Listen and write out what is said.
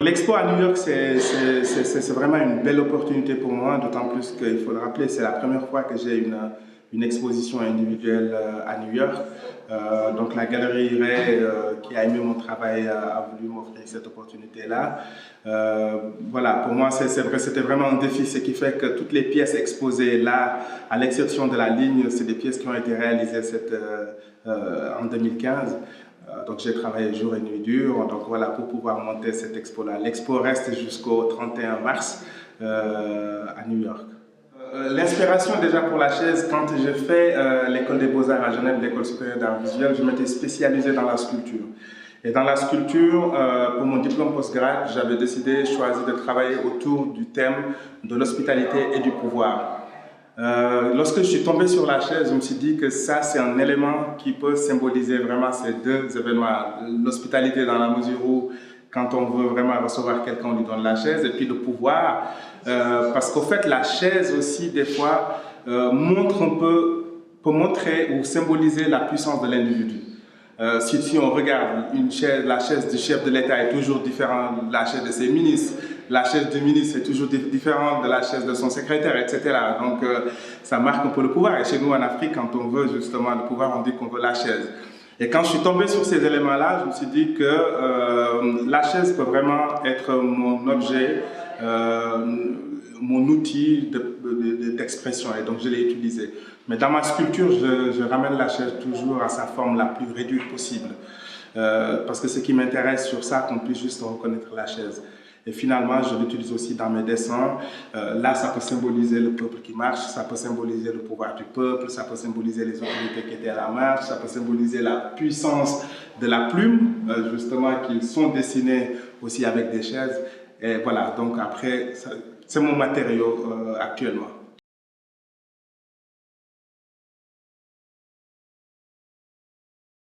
L'expo à New York, c'est vraiment une belle opportunité pour moi, d'autant plus qu'il faut le rappeler, c'est la première fois que j'ai une exposition individuelle à New York. Donc la Galerie Ray, qui a aimé mon travail, a voulu m'offrir cette opportunité-là. Voilà, pour moi, c'était vraiment un défi, ce qui fait que toutes les pièces exposées là, à l'exception de la ligne, c'est des pièces qui ont été réalisées en 2015. Donc j'ai travaillé jour et nuit dur, donc voilà, pour pouvoir monter cette expo-là. L'expo reste jusqu'au 31 mars à New York. L'inspiration déjà pour la chaise, quand j'ai fait l'école des beaux-arts à Genève, l'école supérieure d'art visuel, je m'étais spécialisé dans la sculpture. Et dans la sculpture, pour mon diplôme postgrad, j'avais décidé, choisi de travailler autour du thème de l'hospitalité et du pouvoir. Lorsque je suis tombé sur la chaise, je me suis dit que ça, c'est un élément qui peut symboliser vraiment ces deux événements. L'hospitalité dans la mesure où, quand on veut vraiment recevoir quelqu'un, on lui donne la chaise, et puis le pouvoir, parce qu'au fait, la chaise aussi, des fois, peut montrer ou symboliser la puissance de l'individu. Si on regarde la chaise du chef de l'État est toujours différente de la chaise de ses ministres, la chaise du ministre est toujours différente de la chaise de son secrétaire, etc. Donc ça marque un peu le pouvoir. Et chez nous en Afrique, quand on veut justement le pouvoir, on dit qu'on veut la chaise. Et quand je suis tombé sur ces éléments-là, je me suis dit que la chaise peut vraiment être mon objet, mon outil d'expression, et donc je l'ai utilisé. Mais dans ma sculpture, je ramène la chaise toujours à sa forme la plus réduite possible. Parce que ce qui m'intéresse sur ça, qu'on puisse juste reconnaître la chaise. Et finalement, je l'utilise aussi dans mes dessins. Là, ça peut symboliser le peuple qui marche, ça peut symboliser le pouvoir du peuple, ça peut symboliser les autorités qui étaient à la marche, ça peut symboliser la puissance de la plume, justement, qui sont dessinées aussi avec des chaises. Et voilà, donc après, c'est mon matériau actuellement.